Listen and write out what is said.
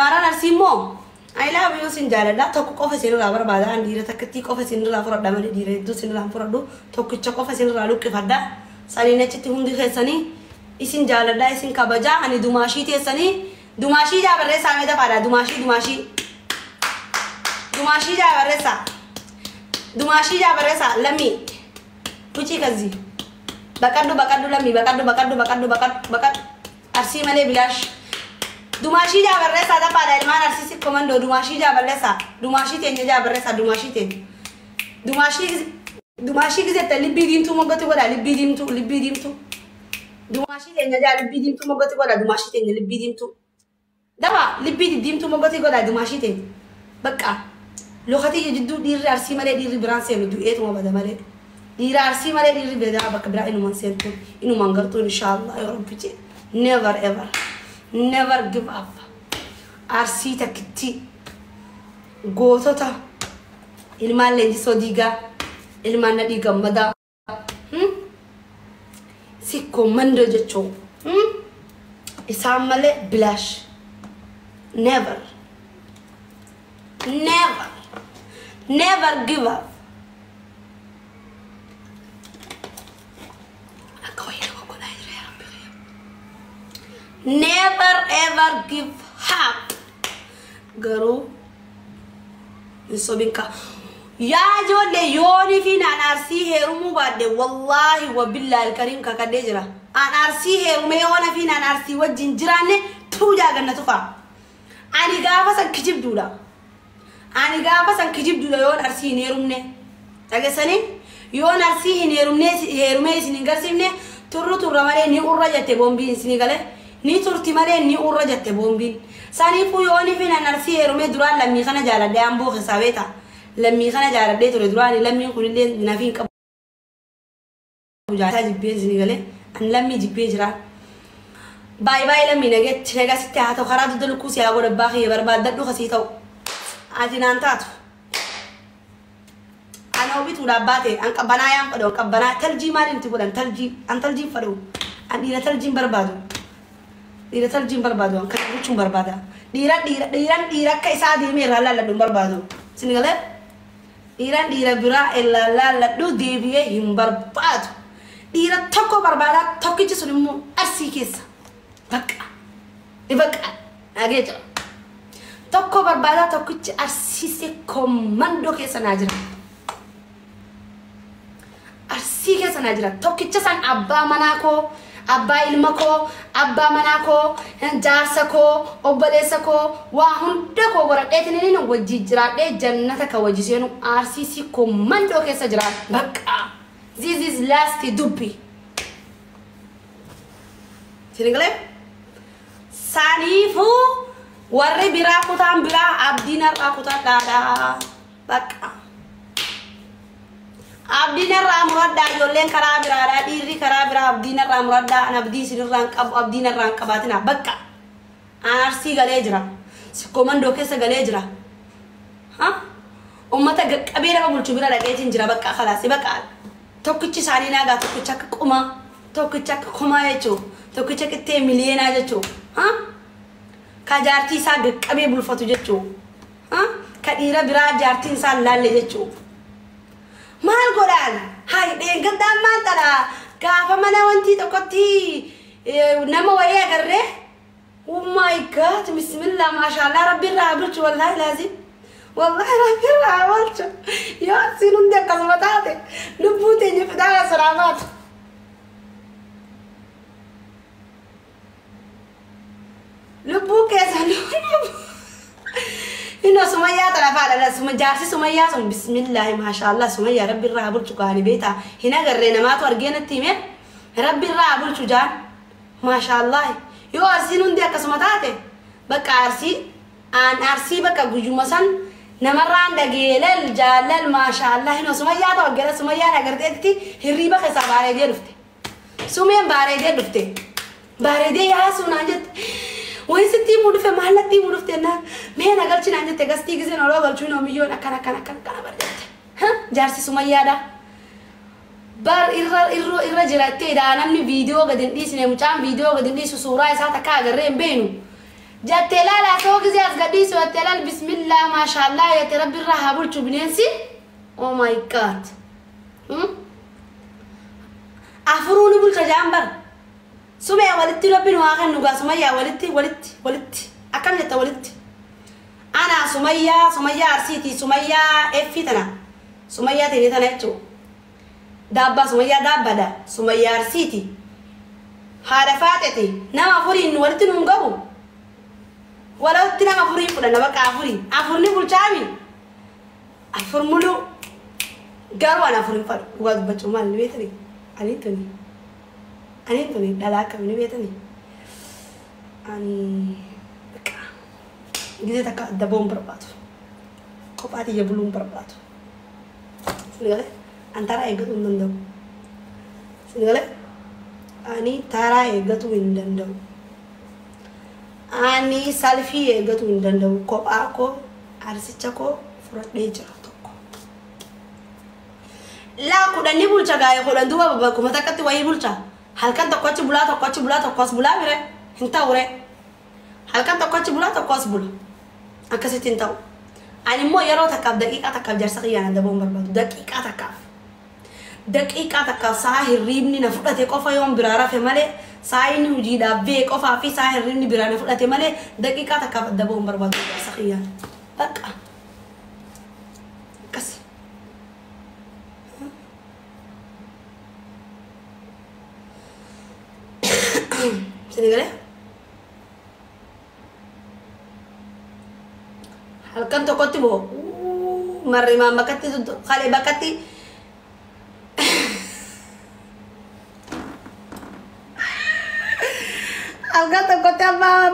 Maraan arsiimmoo I love you sin jaaladha tokko qofa sinirraa barbaada an dhiira takkatti qofa sinirraa fudhadha malee dhiira hedduu sinirraa fudhadhu tokkicha qofa sinirraa luqqifadha saniin achitti hundi keessanii isin jaaladha isin kabajaa ani dumaashii teessanii dumaashii jaabarreessaa mee tafaadha dumaashii jaabarreessaa lammii pucii kazii baqadhu lammii baqadhu arsii malee bilaash Dumashi jaabarreessaa tafaadha ilmaan arsiisi komando dumashi jaabarreessaa dumashi teenya jaabarreessaa dumashi teenya dumashi gizetta libbii diimtuu moggoti godha libbii diimtuu dumashi teenya jaa libbii diimtuu moggoti godha dumashi teenya libbii diimtuu daba libbii diimtuu moggoti godha dumashi teenya bakka lokati jidduu dhiirri arsii malee dhiirri biraan seenu du'eetuma bada malee dhiira arsii malee dhiirri biraa bakka biraa inuman seentu inuman gartuu inshallah yoo rabbi never ever Never give up. Arsii takkitti gootota ilmaan leenjisoo diigaa ilmaan nadhii gammadaa sikkoo mandoo jechuu isaan malee bilaash never give up. Never ever give up. Garu insobinka ya jolle yoni fi anarsi herumu bade wallahi wa billahi alkarim kakade jira anarsi herume yona fi anarsi wajin jirane tuja ganna tufa ani gafa san kijib duda yon arsi herumne tagesani yon arsi herume sin garsimne turru mare ni urra jatte bombi sinigale ni turti male ni urra jatte bombin sani fu yoni fina narsi herume duran lammi kana jala de ambo xisabeta lammi kana jala de tore duran lammi kulile nafin ka jata jibbe zinigale an lammi jibbe jira bye lammi nage tega sitta to kharadu dul kusi ago de baxi barba daddu xasitaw adinan tatu ana obitu da bate an qabana yam fado qabana talji malin tibudan talji fado an ina talji barbadu Dira taljim barbado kan rucum barbada dira kai sadi me rala la dum barbado sinigale dira bira ella la du debiye him barbado dira tokko barbada tokkici sunimu arsi kesa baka ageja tokko barbada tokkici arsi se komando kesa najira arsi kesa najira tokkici san abba manako Abba ilmako, abba manako, jarsako, obbalesako, wa hunda ko goradheetini ni wajji jiraadhe jannata ka wajjisenu RCC komando keessa jiraat bakka this is last dubbi sinigale sanifu warri biraa kutaan biraa abdiina kutaan daada bakka Abdina ramurada yolen karabira diri karabira abdina ramurada anabdi sinirran qab abdina ran qabatina bakka arsi galejra komando kesa galejra ha ummata qabira bulchu bira daqetin jira bakka khalas bakka tokkichi salina ga tokkicha kuma yecho tokkicha kitte miliyena jecho ha kajarti sa qabe bulfatu jecho ha kadira bira jartin sa lalle jecho Mal godan, hai dengan daman tada, kafa mana wanti tokoti, nama waya kerre, oh my God, Bismillah, Mashallah, Rabbi Rabbil, wallahi lazim, wallahi Rabbi Rabbil, ya sinun dia kasmatate, lubute je pada selamat. Lubu kesalu. إنه سمية ترى فعلا سمية جارسي سمية بسم الله ما شاء الله سمية ربي الرابل تقاني بيتها هنا قرينا ما تورجينا التيمين ربي الرابل تجان ما شاء الله يو أرسينون ديك كسمتاته بقى أرسي أن أرسي بقى جوجو مثلا نمران دقيلل جالل ما شاء الله هنا سمية تورجينا سمية نقدرتي هريبة خسارة باريدي رفته سمية باريدي رفته باريدي يا سوناجت وين ستي مودف محلتي مودف تنا مين أقول شيء عندي تجستي كذا نروح أقول شيء نومي يون أكنا برجع ها جارسي سمية ده بار إرّا جراتي ده أنا من فيديو قدين دي سنة مجام فيديو قدين دي سورة ساعة كأجر ريم بينو جات لا سوق زي قديس وتلال بسم الله ما شاء الله يا تربي الراحة بلشو بنينسي او ماي جاد أفروني بلشو جامبر سمية ولدتي ربي نواقع نوغا سمية ولدتي أكم جتا ولدتي أنا سمية أرسيتي سمية إفي تنا سمية تيني تنا دابا سمية دابا دا سمية أرسيتي هذا فاتتي نما فرين ولدتي نونغو ولو تنا فرين فلان بقى أفرني بلشامي أفرملو قالوا أنا فرين فلان وقاد بچو مال نبيتني أني دلاك من بيتني أني بكا جديد تك دبون برباتو كوباتي يبلون برباتو سنغالي أن ترى إيجاتو ندندو سنغالي أني ترى إيجاتو ندندو أني سالفي إيجاتو ندندو كوباكو أرسيتشاكو فرات نيجرا لا كودا نيبول تشاغاي كودا دوبا بابا كوما تكتي واي بولتا هل كان تقوتش بلا تقوس بلا مره انت وري هل كان تقوتش بلا تقوس بلا اكاسيت انت اني مو يرو تكاب دقيقه تكاب جرسقي انا دبون برباد دقيقه تكاب صاحي ريبني نفقتي قفا يوم برارا في مالي سايني وجيدا بي قفا في صاحي ريبني برارا نفقتي مالي دقيقه تكاب دبون برباد جرسقي انا بقى كسي سنغالي هل كنت كتبه مري ما بكتي خالي بكتي هل كنت كتبه